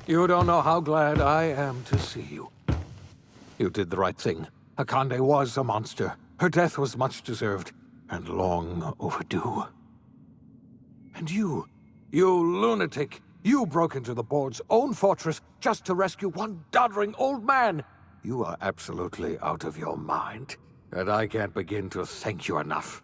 You don't know how glad I am to see you. You did the right thing. Akande was a monster. Her death was much deserved, and long overdue. And you lunatic, you broke into the board's own fortress just to rescue one doddering old man. You are absolutely out of your mind, and I can't begin to thank you enough.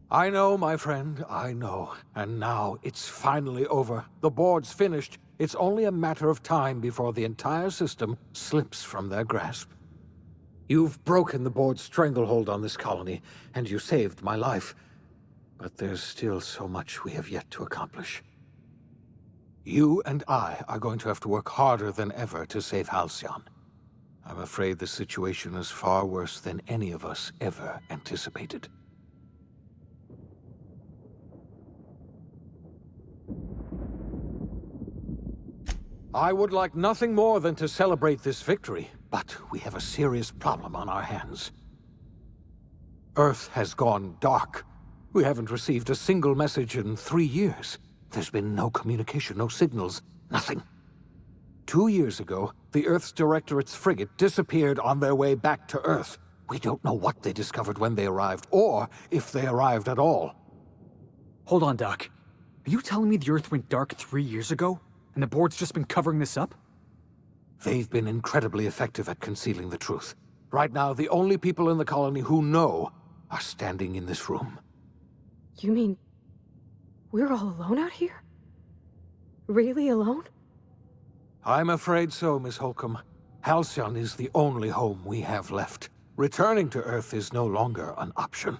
I know, my friend, I know. And now it's finally over. The board's finished. It's only a matter of time before the entire system slips from their grasp. You've broken the board's stranglehold on this colony, and you saved my life. But there's still so much we have yet to accomplish. You and I are going to have to work harder than ever to save Halcyon. I'm afraid the situation is far worse than any of us ever anticipated. I would like nothing more than to celebrate this victory, but we have a serious problem on our hands. Earth has gone dark. We haven't received a single message in 3 years. There's been no communication, no signals, nothing. 2 years ago, the Earth's Directorate's frigate disappeared on their way back to Earth. We don't know what they discovered when they arrived, or if they arrived at all. Hold on, Doc. Are you telling me the Earth went dark 3 years ago? And the board's just been covering this up? They've been incredibly effective at concealing the truth. Right now, the only people in the colony who know are standing in this room. You mean we're all alone out here? Really alone? I'm afraid so, Miss Holcomb. Halcyon is the only home we have left. Returning to Earth is no longer an option.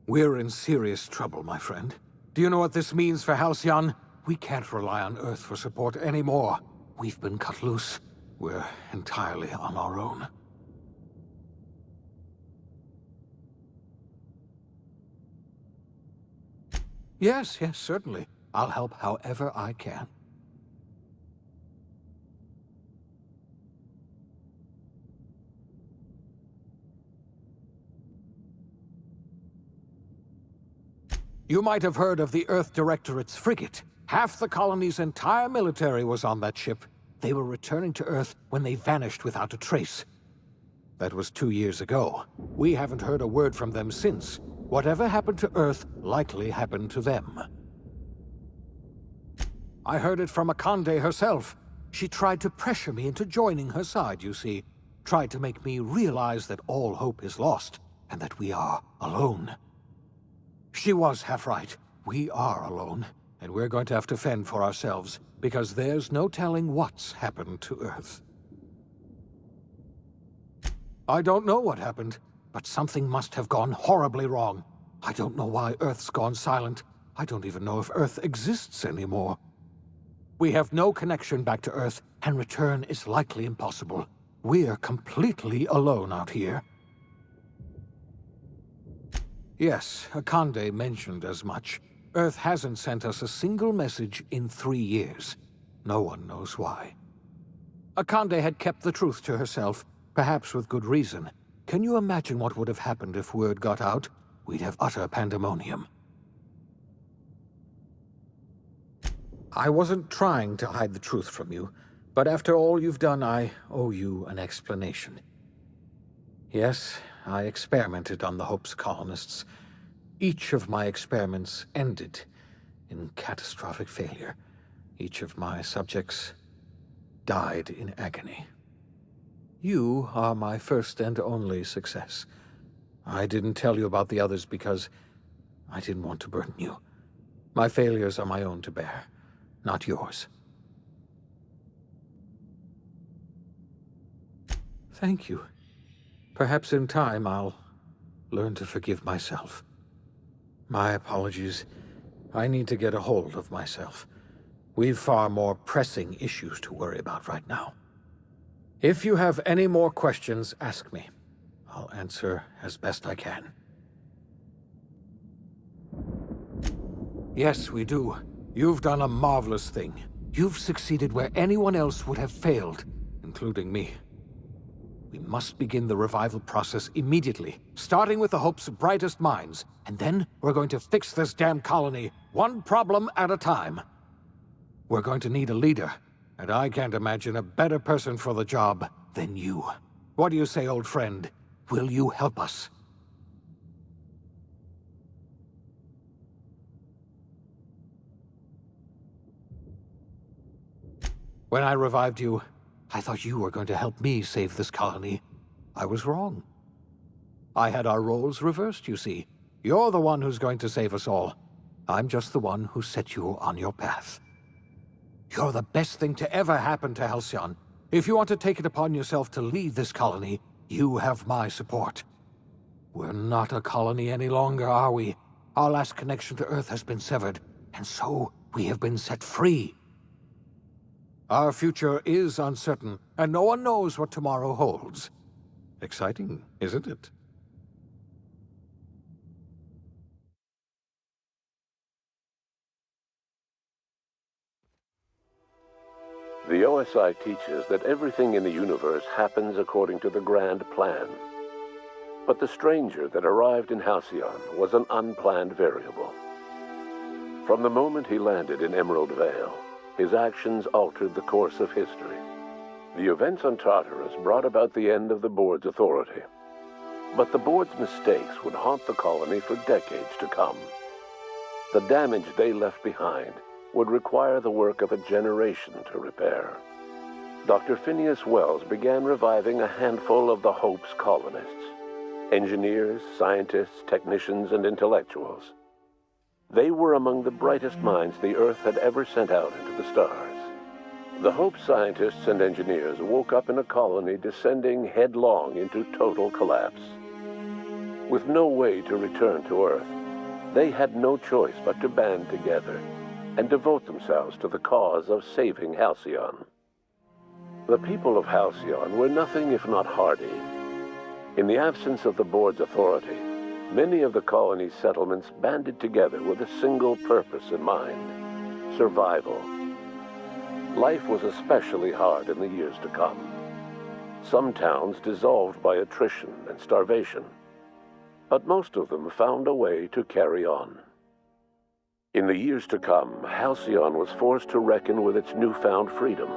We're in serious trouble, my friend. Do you know what this means for Halcyon? We can't rely on Earth for support anymore. We've been cut loose. We're entirely on our own. Yes, certainly. I'll help however I can. You might have heard of the Earth Directorate's frigate. Half the colony's entire military was on that ship. They were returning to Earth when they vanished without a trace. That was 2 years ago. We haven't heard a word from them since. Whatever happened to Earth likely happened to them. I heard it from Akande herself. She tried to pressure me into joining her side, you see. Tried to make me realize that all hope is lost, and that we are alone. She was half right. We are alone. And we're going to have to fend for ourselves, because there's no telling what's happened to Earth. I don't know what happened, but something must have gone horribly wrong. I don't know why Earth's gone silent. I don't even know if Earth exists anymore. We have no connection back to Earth, and return is likely impossible. We're completely alone out here. Yes, Akande mentioned as much. Earth hasn't sent us a single message in 3 years. No one knows why. Akande had kept the truth to herself, perhaps with good reason. Can you imagine what would have happened if word got out? We'd have utter pandemonium. I wasn't trying to hide the truth from you, but after all you've done, I owe you an explanation. Yes, I experimented on the Hope's colonists. Each of my experiments ended in catastrophic failure. Each of my subjects died in agony. You are my first and only success. I didn't tell you about the others because I didn't want to burden you. My failures are my own to bear, not yours. Thank you. Perhaps in time I'll learn to forgive myself. My apologies. I need to get a hold of myself. We've far more pressing issues to worry about right now. If you have any more questions, ask me. I'll answer as best I can. Yes, we do. You've done a marvelous thing. You've succeeded where anyone else would have failed, including me. We must begin the revival process immediately, starting with the Hope's brightest minds, and then we're going to fix this damn colony, one problem at a time. We're going to need a leader, and I can't imagine a better person for the job than you. What do you say, old friend? Will you help us? When I revived you, I thought you were going to help me save this colony. I was wrong. I had our roles reversed, you see. You're the one who's going to save us all. I'm just the one who set you on your path. You're the best thing to ever happen to Halcyon. If you want to take it upon yourself to lead this colony, you have my support. We're not a colony any longer, are we? Our last connection to Earth has been severed, and so we have been set free. Our future is uncertain, and no one knows what tomorrow holds. Exciting, isn't it? The OSI teaches that everything in the universe happens according to the grand plan. But the stranger that arrived in Halcyon was an unplanned variable. From the moment he landed in Emerald Vale, his actions altered the course of history. The events on Tartarus brought about the end of the board's authority. But the board's mistakes would haunt the colony for decades to come. The damage they left behind would require the work of a generation to repair. Dr. Phineas Wells began reviving a handful of the Hope's colonists. Engineers, scientists, technicians, and intellectuals. They were among the brightest minds the Earth had ever sent out into the stars. The Hope scientists and engineers woke up in a colony descending headlong into total collapse. With no way to return to Earth, they had no choice but to band together and devote themselves to the cause of saving Halcyon. The people of Halcyon were nothing if not hardy. In the absence of the board's authority, many of the colony's settlements banded together with a single purpose in mind: survival. Life was especially hard in the years to come. Some towns dissolved by attrition and starvation, but most of them found a way to carry on. In the years to come, Halcyon was forced to reckon with its newfound freedom.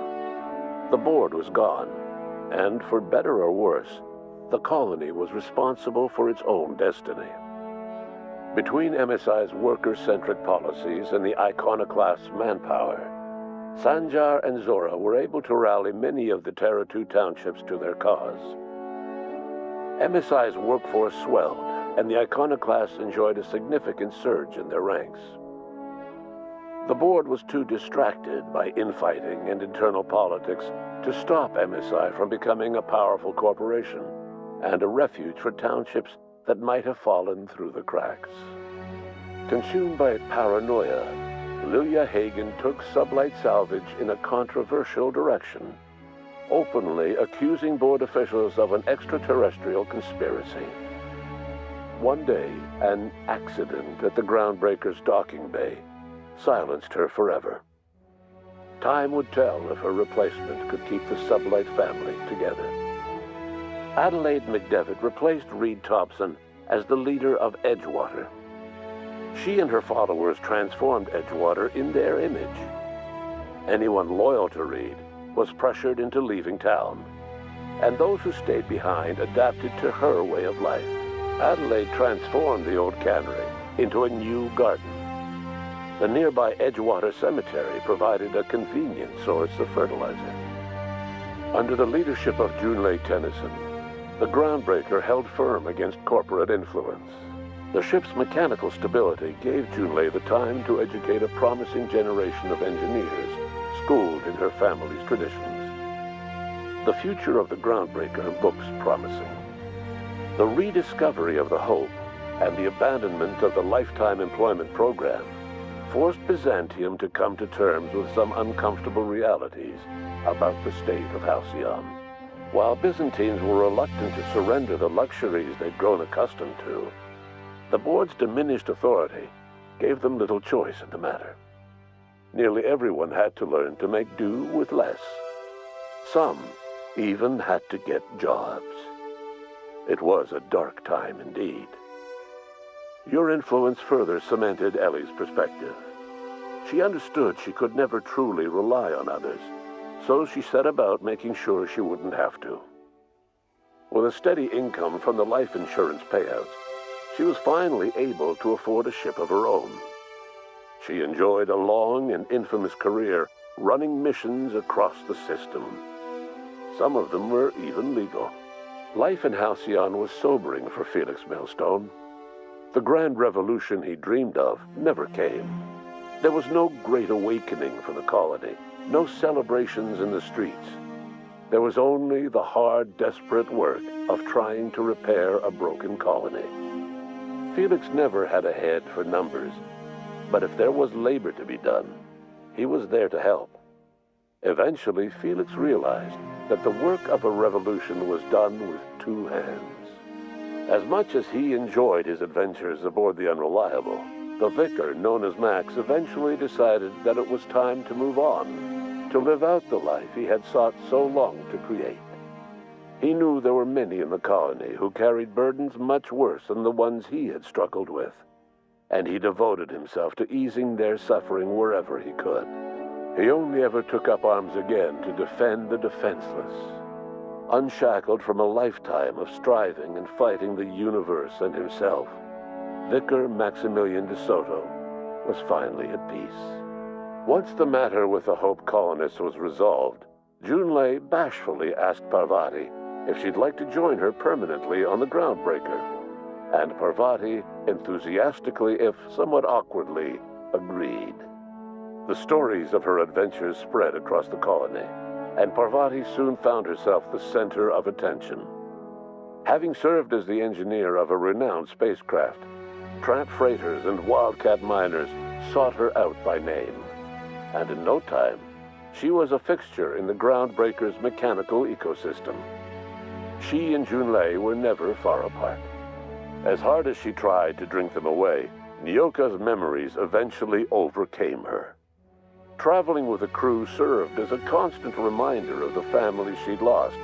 The board was gone, and for better or worse, the colony was responsible for its own destiny. Between MSI's worker-centric policies and the iconoclast's manpower, Sanjar and Zora were able to rally many of the Terra 2 townships to their cause. MSI's workforce swelled, and the iconoclasts enjoyed a significant surge in their ranks. The board was too distracted by infighting and internal politics to stop MSI from becoming a powerful corporation and a refuge for townships that might have fallen through the cracks. Consumed by paranoia, Lilia Hagen took Sublight Salvage in a controversial direction, openly accusing board officials of an extraterrestrial conspiracy. One day, an accident at the Groundbreaker's docking bay silenced her forever. Time would tell if her replacement could keep the Sublight family together. Adelaide McDevitt replaced Reed Thompson as the leader of Edgewater. She and her followers transformed Edgewater in their image. Anyone loyal to Reed was pressured into leaving town, and those who stayed behind adapted to her way of life. Adelaide transformed the old cannery into a new garden. The nearby Edgewater Cemetery provided a convenient source of fertilizer. Under the leadership of Junlei Tennyson, the Groundbreaker held firm against corporate influence. The ship's mechanical stability gave Junlei the time to educate a promising generation of engineers schooled in her family's traditions. The future of the Groundbreaker looks promising. The rediscovery of the Hope and the abandonment of the lifetime employment program forced Byzantium to come to terms with some uncomfortable realities about the state of Halcyon. While Byzantines were reluctant to surrender the luxuries they'd grown accustomed to, the board's diminished authority gave them little choice in the matter. Nearly everyone had to learn to make do with less. Some even had to get jobs. It was a dark time indeed. Your influence further cemented Ellie's perspective. She understood she could never truly rely on others, so she set about making sure she wouldn't have to. With a steady income from the life insurance payouts, she was finally able to afford a ship of her own. She enjoyed a long and infamous career running missions across the system. Some of them were even legal. Life in Halcyon was sobering for Felix Millstone. The grand revolution he dreamed of never came. There was no great awakening for the colony, no celebrations in the streets. There was only the hard, desperate work of trying to repair a broken colony. Felix never had a head for numbers, but if there was labor to be done, he was there to help. Eventually, Felix realized that the work of a revolution was done with two hands. As much as he enjoyed his adventures aboard the Unreliable, the vicar, known as Max, eventually decided that it was time to move on, to live out the life he had sought so long to create. He knew there were many in the colony who carried burdens much worse than the ones he had struggled with, and he devoted himself to easing their suffering wherever he could. He only ever took up arms again to defend the defenseless. Unshackled from a lifetime of striving and fighting the universe and himself, Vicar Maximilian de Soto was finally at peace. Once the matter with the Hope colonists was resolved, Junlei bashfully asked Parvati if she'd like to join her permanently on the Groundbreaker, and Parvati enthusiastically, if somewhat awkwardly, agreed. The stories of her adventures spread across the colony, and Parvati soon found herself the center of attention. Having served as the engineer of a renowned spacecraft, tramp freighters and wildcat miners sought her out by name, and in no time, she was a fixture in the Groundbreaker's mechanical ecosystem. She and Junlei were never far apart. As hard as she tried to drink them away, Nyoka's memories eventually overcame her. Traveling with the crew served as a constant reminder of the family she'd lost,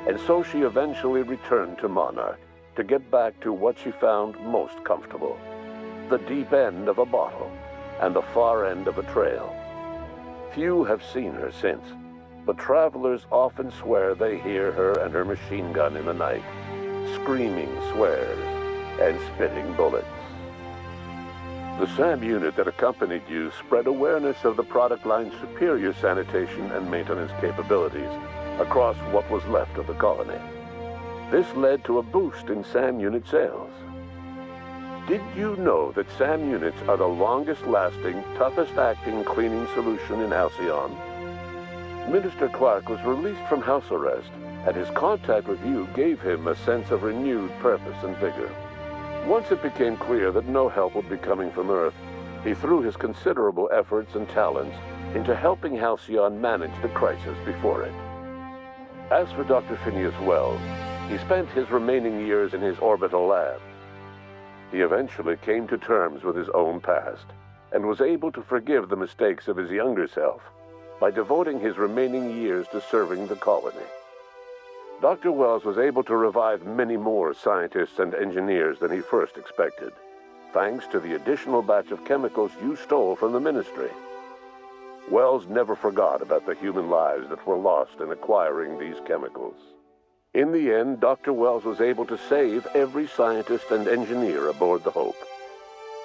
and so she eventually returned to Monarch to get back to what she found most comfortable: the deep end of a bottle and the far end of a trail. Few have seen her since, but travelers often swear they hear her and her machine gun in the night, screaming swears and spitting bullets. The SAM unit that accompanied you spread awareness of the product line's superior sanitation and maintenance capabilities across what was left of the colony. This led to a boost in SAM unit sales. Did you know that SAM units are the longest-lasting, toughest-acting cleaning solution in Halcyon? Minister Clark was released from house arrest, and his contact with you gave him a sense of renewed purpose and vigor. Once it became clear that no help would be coming from Earth, he threw his considerable efforts and talents into helping Halcyon manage the crisis before it. As for Dr. Phineas Wells, he spent his remaining years in his orbital lab. He eventually came to terms with his own past and was able to forgive the mistakes of his younger self by devoting his remaining years to serving the colony. Dr. Wells was able to revive many more scientists and engineers than he first expected, thanks to the additional batch of chemicals you stole from the Ministry. Wells never forgot about the human lives that were lost in acquiring these chemicals. In the end, Dr. Wells was able to save every scientist and engineer aboard the Hope.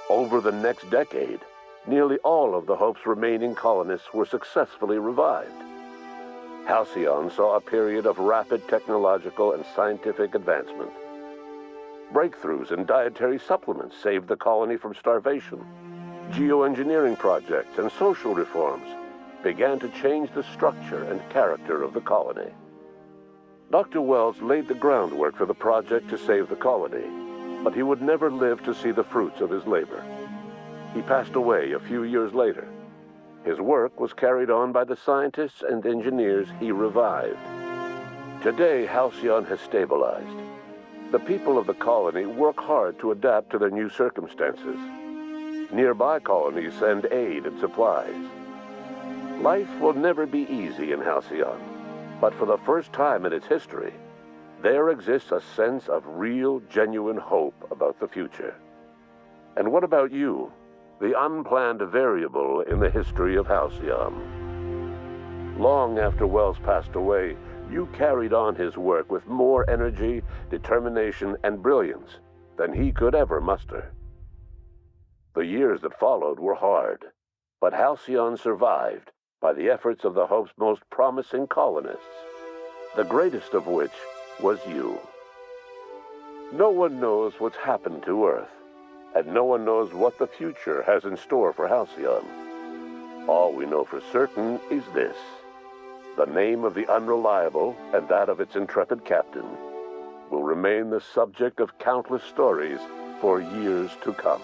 Over the next decade, nearly all of the Hope's remaining colonists were successfully revived. Halcyon saw a period of rapid technological and scientific advancement. Breakthroughs in dietary supplements saved the colony from starvation. Geoengineering projects and social reforms began to change the structure and character of the colony. Dr. Wells laid the groundwork for the project to save the colony, but he would never live to see the fruits of his labor. He passed away a few years later. His work was carried on by the scientists and engineers he revived. Today, Halcyon has stabilized. The people of the colony work hard to adapt to their new circumstances. Nearby colonies send aid and supplies. Life will never be easy in Halcyon, But for the first time in its history, there exists a sense of real, genuine hope about the future. And what about you, the unplanned variable in the history of Halcyon? Long after Wells passed away, you carried on his work with more energy, determination, and brilliance than he could ever muster. The years that followed were hard, but Halcyon survived by the efforts of the Hope's most promising colonists, the greatest of which was you. No one knows what's happened to Earth, and no one knows what the future has in store for Halcyon. All we know for certain is this: the name of the Unreliable and that of its intrepid captain will remain the subject of countless stories for years to come.